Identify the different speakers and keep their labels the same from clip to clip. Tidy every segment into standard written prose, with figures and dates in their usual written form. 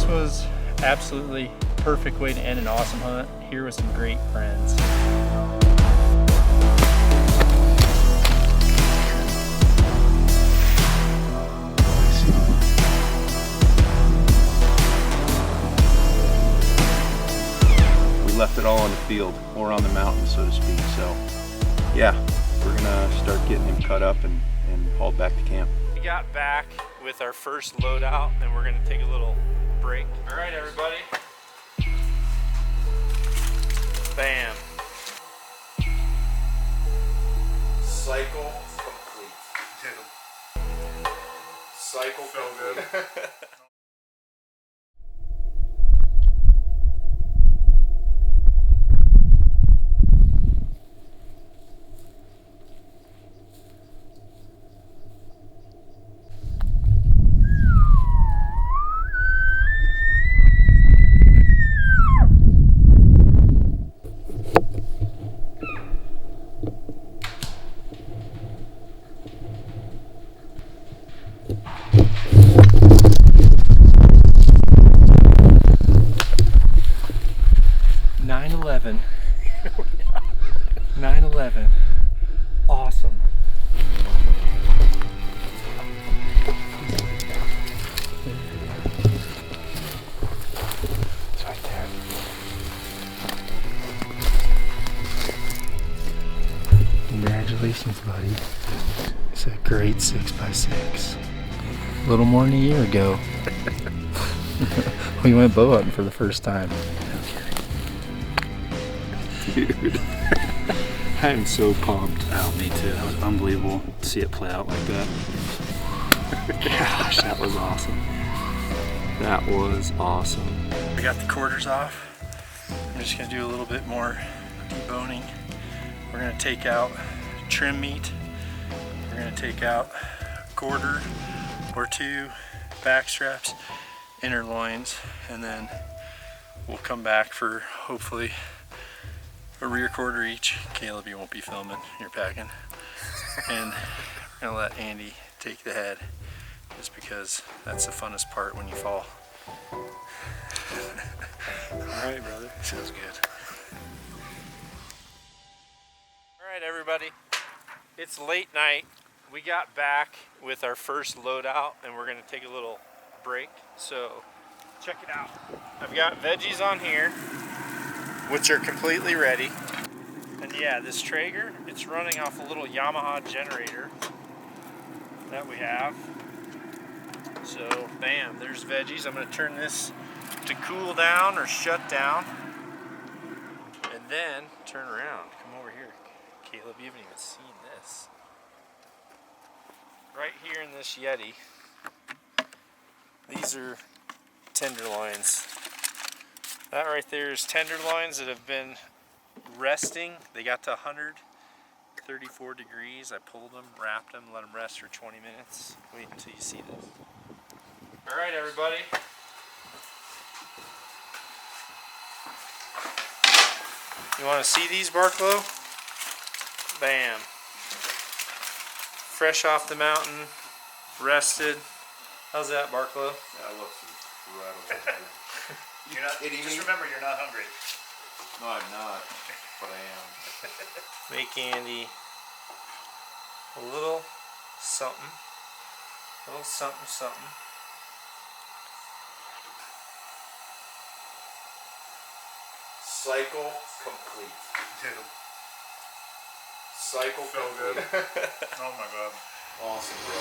Speaker 1: was absolutely perfect way to end an awesome hunt. Here with some great friends.
Speaker 2: We left it all on the field or on the mountain, so to speak. So yeah, we're gonna start getting him cut up and hauled back to camp.
Speaker 1: We got back with our first loadout and we're gonna take a little break. All right, everybody. Bam.
Speaker 2: Cycle complete. Cycle complete.
Speaker 1: 9/11. Awesome. It's right there. Congratulations, buddy. It's a great 6x6. A little more than a year ago. We went bow hunting for the first time.
Speaker 2: Dude, I am so pumped.
Speaker 3: Oh, me too. That was unbelievable to see it play out like that. Gosh, that was awesome. That was awesome.
Speaker 1: I got the quarters off. I'm just gonna do a little bit more deboning. We're gonna take out trim meat. We're gonna take out a quarter or two, back straps, inner loins, and then we'll come back for hopefully a rear quarter each. Caleb, you won't be filming, you're packing. And I'm gonna let Andy take the head, just because that's the funnest part when you fall. Alright, brother, sounds good. Alright, everybody, it's late night. We got back with our first loadout and we're gonna take a little break. So, check it out. I've got veggies on here, which are completely ready. And yeah, this Traeger, it's running off a little Yamaha generator that we have. So bam, there's veggies. I'm gonna turn this to cool down or shut down. And then turn around, come over here. Caleb, you haven't even seen this. Right here in this Yeti, these are tenderloins. That right there is tenderloins that have been resting. They got to 134 degrees. I pulled them, wrapped them, let them rest for 20 minutes. Wait until you see this. All right, everybody. You want to see these, Barklow? Bam. Fresh off the mountain, rested. How's that, Barklow?
Speaker 2: That looks incredible.
Speaker 3: You're not, just remember, you're not hungry.
Speaker 2: No, I'm not, but I am.
Speaker 1: Make Andy a little something. A little something, something.
Speaker 2: Cycle complete.
Speaker 3: Dude,
Speaker 2: Cycle
Speaker 3: so
Speaker 2: complete.
Speaker 3: good. Oh my god.
Speaker 2: Awesome, bro.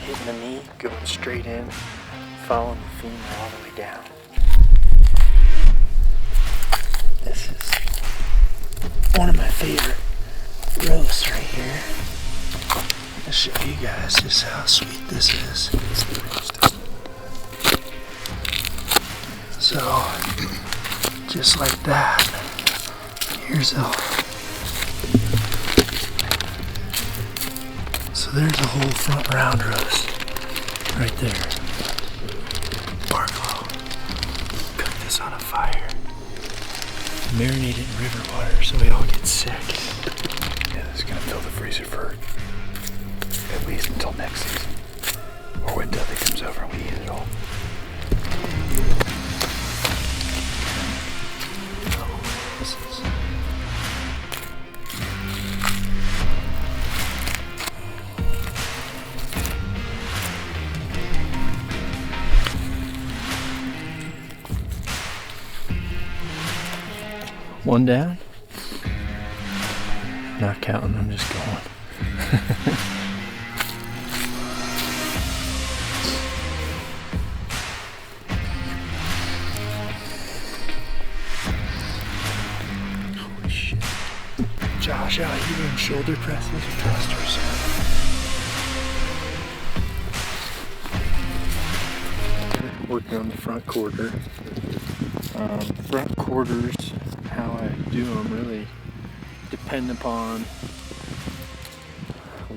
Speaker 1: Hitting the knee, going straight in, following the femur all the way down. This is one of my favorite roasts right here. I'll show you guys just how sweet this is. So, just like that, here's a
Speaker 4: So there's a whole front round roast right there. Barklow. Cook this on a fire. Marinate it in river water so we all get sick.
Speaker 5: Yeah, this is gonna fill the freezer for at least until next season. Or when Dudley comes over and we eat it all.
Speaker 4: This is... One down? Not counting, I'm just going. Holy shit. Josh out here doing shoulder presses with thrusters. Working on the front quarter. Front quarters, how I do them really depend upon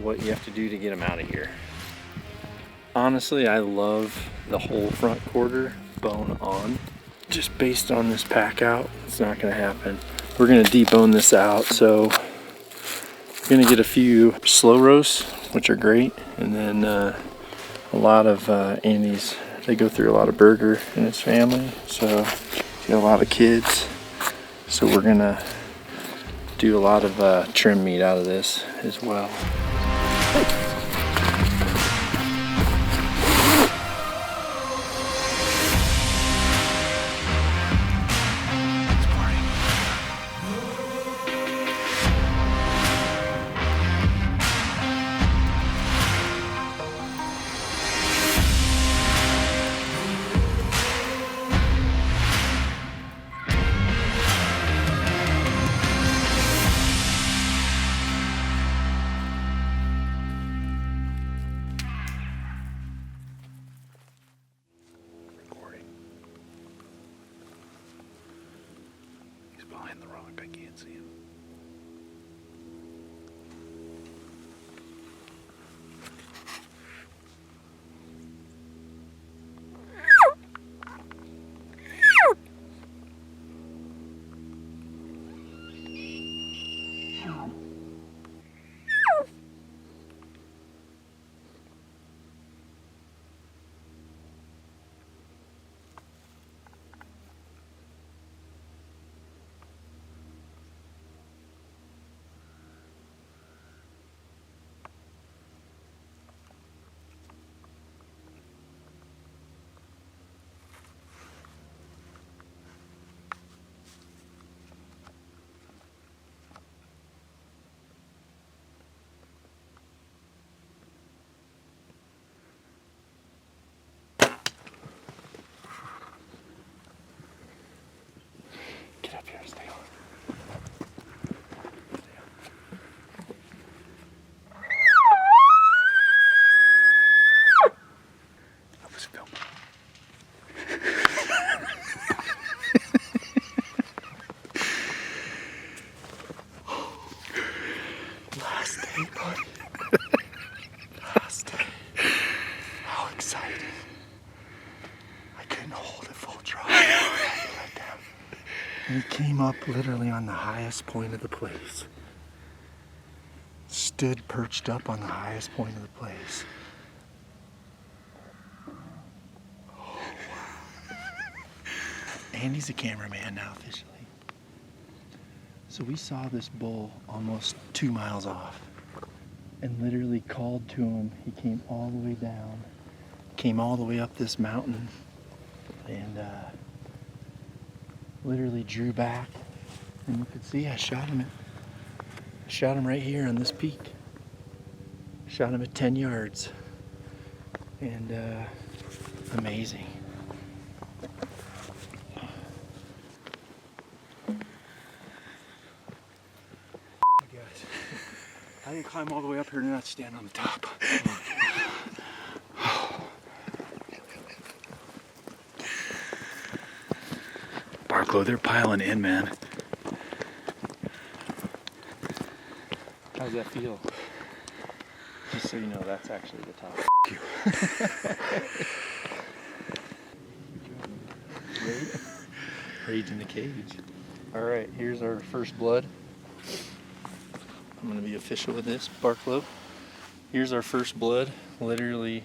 Speaker 4: what you have to do to get them out of here. Honestly, I love the whole front quarter bone on. Just based on this pack out, it's not going to happen. We're going to debone this out, so we're going to get a few slow roasts, which are great, and then a lot of Andy's. They go through a lot of burger in his family, so he's got a lot of kids. So we're gonna do a lot of trim meat out of this as well.
Speaker 5: He's behind the rock, I can't see him. Get up here and stay on. I was filming.
Speaker 4: Last day, buddy. Last day. How excited. I couldn't hold it full draw. And he came up literally on the highest point of the place. Stood perched up on the highest point of the place. Oh, wow. Andy's a cameraman now officially. So we saw this bull almost 2 miles off and literally called to him. He came all the way down, came all the way up this mountain, and literally drew back. And you could see I shot him right here on this peak. Shot him at 10 yards. And amazing. Guys, I didn't climb all the way up here and not stand on the top.
Speaker 5: Barklow, they're piling in, man.
Speaker 1: How's that feel?
Speaker 4: Just so you know, that's actually the top. Rage in the cage. All right, here's our first blood. I'm gonna be official with this, Barklow. Here's our first blood. Literally,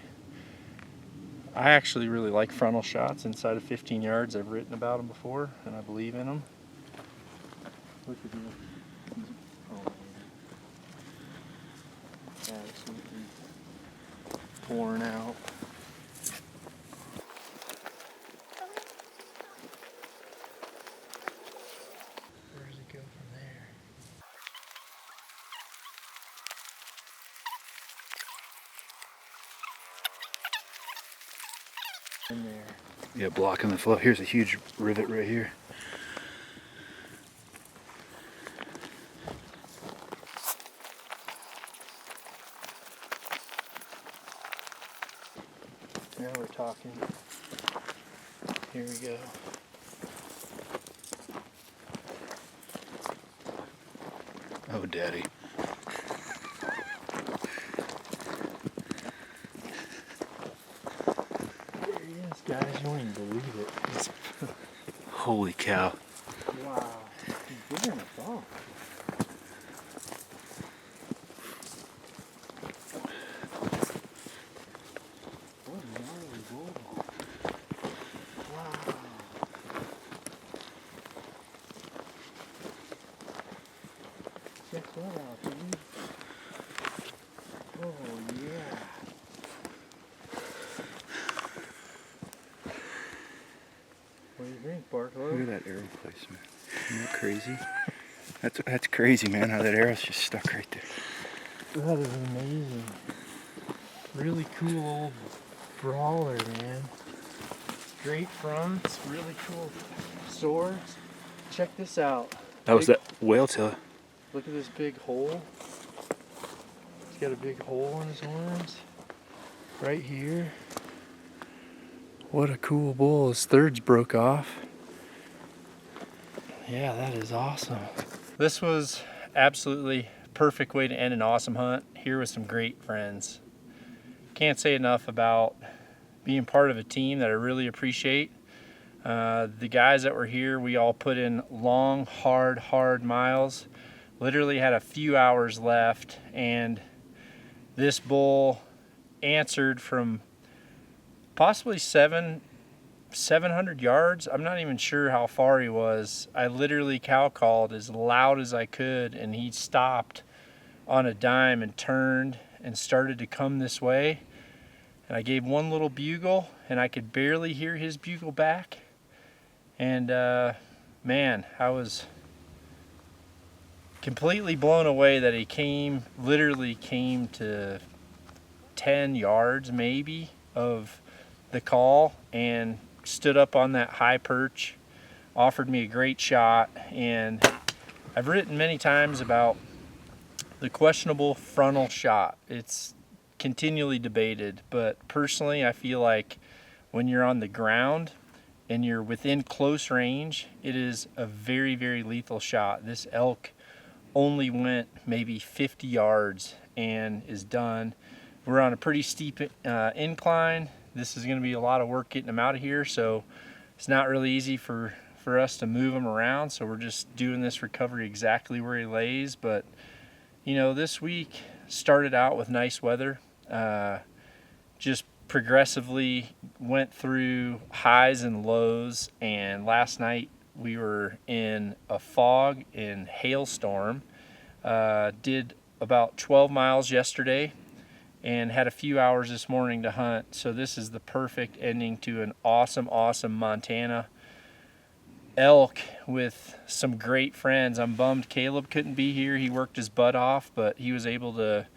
Speaker 4: I actually really like frontal shots inside of 15 yards. I've written about them before, and I believe in them. Look at this. Oh, absolutely pouring out. Where does it go from there? In there.
Speaker 5: Yeah, blocking the flow. Here's a huge rivet right here.
Speaker 4: Now we're talking. Here we go.
Speaker 5: Oh, daddy.
Speaker 4: There he is, guys. You won't even believe it. It's,
Speaker 5: Holy cow.
Speaker 4: wow. He's bigger than I thought. What a gnarly bull. Wow. Check that out, dude. Oh, yeah. What do you think, Barklow?
Speaker 5: Look at that arrow placement. Isn't that crazy? That's crazy, man, how that arrow's just stuck right there.
Speaker 4: That is amazing. Really cool old brawler, man. Great fronts, really cool swords. Check this out.
Speaker 5: That was that whale tail.
Speaker 4: Look at this big hole. He's got a big hole in his horns. Right here. What a cool bull. His thirds broke off. Yeah, that is awesome. This was absolutely perfect way to end an awesome hunt. Here with some great friends. Can't say enough about being part of a team that I really appreciate. The guys that were here, we all put in long, hard miles. Literally had a few hours left, and this bull answered from possibly 700 yards. I'm not even sure how far he was. I literally cow called as loud as I could, and he stopped on a dime and turned and started to come this way. And I gave one little bugle, and I could barely hear his bugle back. And man, I was completely blown away that he literally came to 10 yards maybe of the call and stood up on that high perch, offered me a great shot. And I've written many times about the questionable frontal shot. It's continually debated, but personally I feel like when you're on the ground and you're within close range, it is a very, very lethal shot. This elk only went maybe 50 yards and is done. We're on a pretty steep incline. This is going to be a lot of work getting him out of here, so it's not really easy for us to move him around, so we're just doing this recovery exactly where he lays. But you know, this week started out with nice weather. Just progressively went through highs and lows, and last night we were in a fog and hailstorm. Did about 12 miles yesterday and had a few hours this morning to hunt. So this is the perfect ending to an awesome Montana elk with some great friends. I'm bummed Caleb couldn't be here. He worked his butt off, but he was able to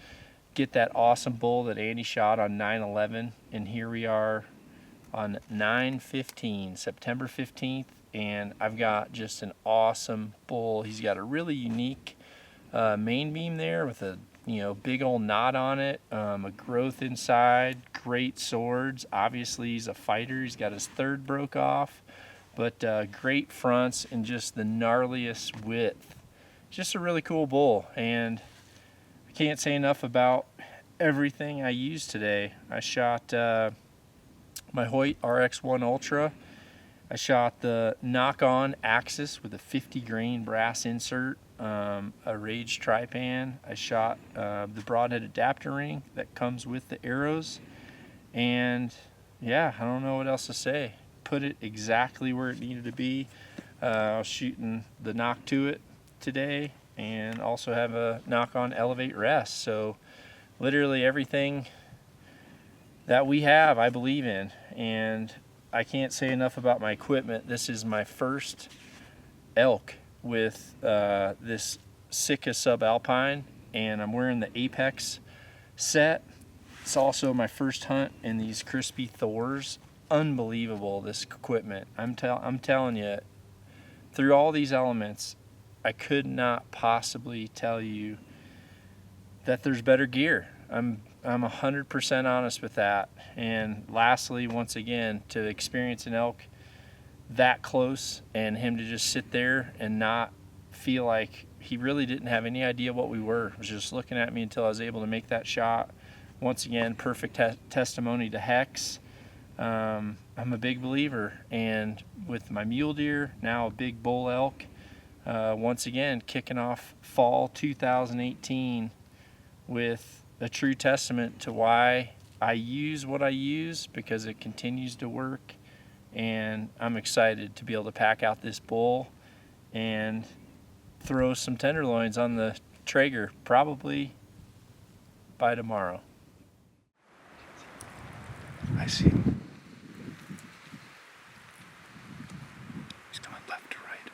Speaker 4: get that awesome bull that Andy shot on 9/11, and here we are on 9/15, September 15th, and I've got just an awesome bull. He's got a really unique main beam there with a big old knot on it, a growth inside, great swords. Obviously he's a fighter. He's got his third broke off, but great fronts and just the gnarliest width. Just a really cool bull, and I can't say enough about everything I used today. I shot my Hoyt RX1 Ultra. I shot the Nock on Axis with a 50 grain brass insert, a Rage Tripan. I shot the broadhead adapter ring that comes with the arrows. And yeah, I don't know what else to say. Put it exactly where it needed to be. I was shooting the Nock to it today, and also have a Nock on Elevate Rest. So literally everything that we have, I believe in. And I can't say enough about my equipment. This is my first elk with this Sitka Subalpine, and I'm wearing the Apex set. It's also my first hunt in these crispy Thors. Unbelievable, this equipment. I'm telling you, through all these elements, I could not possibly tell you that there's better gear. I'm 100% honest with that. And lastly, once again, to experience an elk that close and him to just sit there and not feel like he really didn't have any idea what we were. He was just looking at me until I was able to make that shot. Once again, perfect testimony to Hex. I'm a big believer, and with my mule deer, now a big bull elk, once again kicking off fall 2018 with a true testament to why I use what I use, because it continues to work. And I'm excited to be able to pack out this bull and throw some tenderloins on the Traeger probably by tomorrow.
Speaker 5: I see him. He's coming left to right.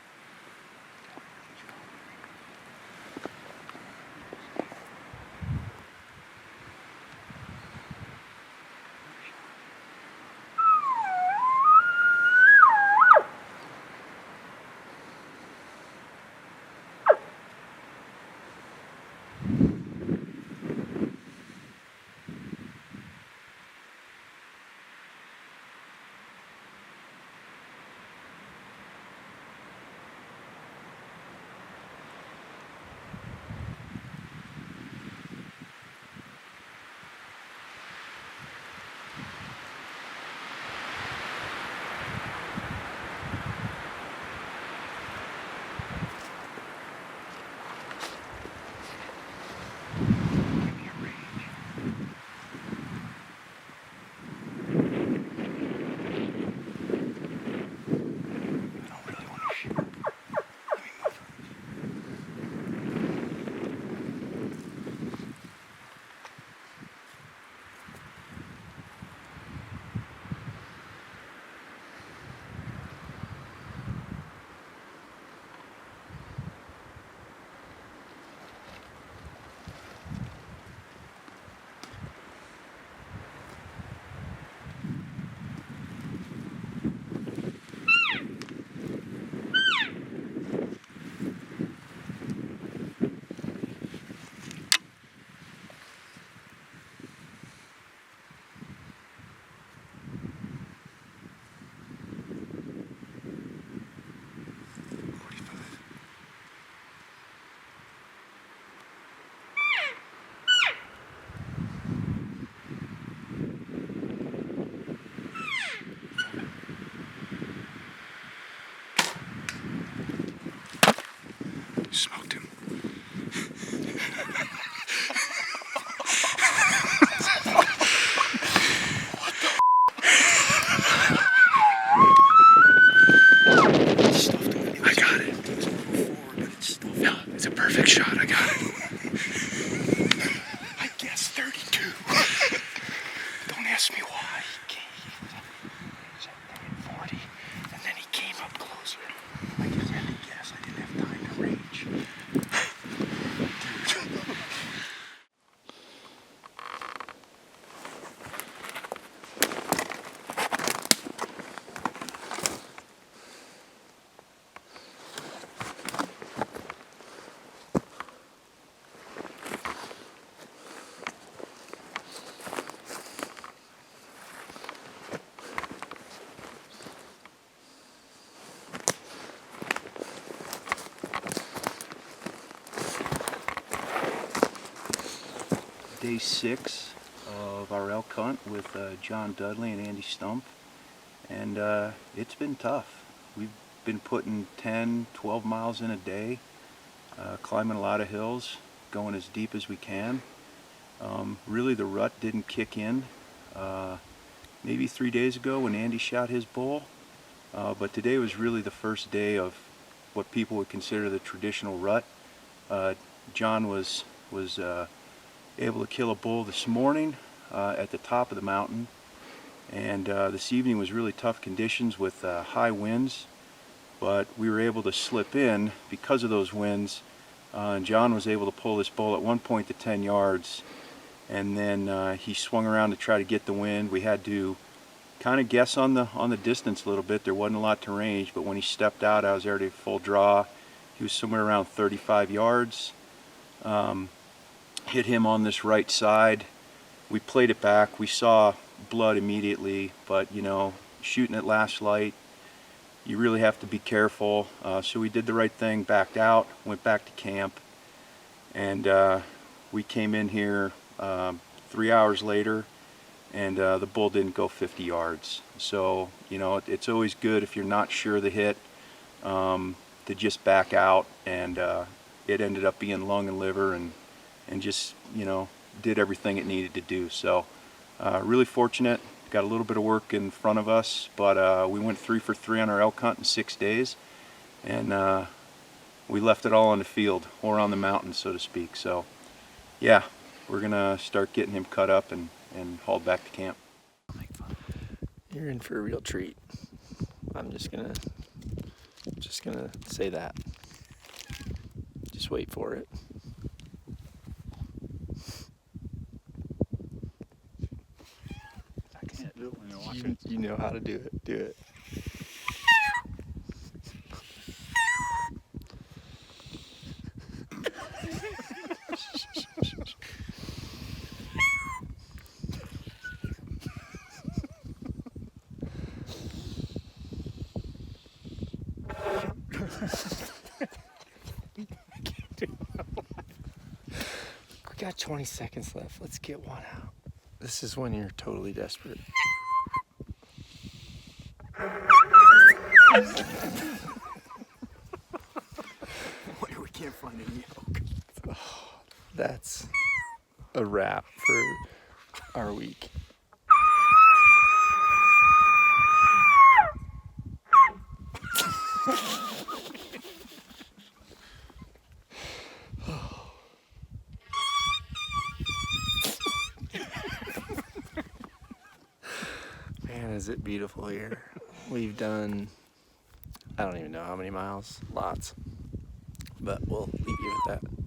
Speaker 2: day 6 of our elk hunt with John Dudley and Andy Stumpf, and it's been tough. We've been putting 10, 12 miles in a day, climbing a lot of hills, going as deep as we can. Really the rut didn't kick in maybe 3 days ago when Andy shot his bull, but today was really the first day of what people would consider the traditional rut. John was able to kill a bull this morning at the top of the mountain, and this evening was really tough conditions with high winds, but we were able to slip in because of those winds, and John was able to pull this bull at one point to 10 yards, and then he swung around to try to get the wind. We had to kind of guess on the distance a little bit. There wasn't a lot to range, but when he stepped out, I was already full draw. He was somewhere around 35 yards. Hit him on this right side. We played it back. We saw blood immediately, but you know, shooting at last light, you really have to be careful. So we did the right thing, backed out, went back to camp, and we came in here 3 hours later, and the bull didn't go 50 yards. So you know, it's always good if you're not sure of the hit to just back out, and it ended up being lung and liver, and just, you know, did everything it needed to do. So really fortunate. Got a little bit of work in front of us, but we went 3 for 3 on our elk hunt in 6 days, and we left it all on the field or on the mountain, so to speak. So yeah, we're gonna start getting him cut up and hauled back to camp.
Speaker 4: You're in for a real treat. I'm just gonna say that. Just wait for it.
Speaker 5: I can't do it when you're watching.
Speaker 4: You know how to do it. Do it. We got 20 seconds left. Let's get one out. This is when you're totally desperate.
Speaker 5: Why we can't find any elk?
Speaker 4: That's a wrap for our week. Man, is it beautiful here. We've done, I don't even know how many miles, lots, but we'll leave you with that.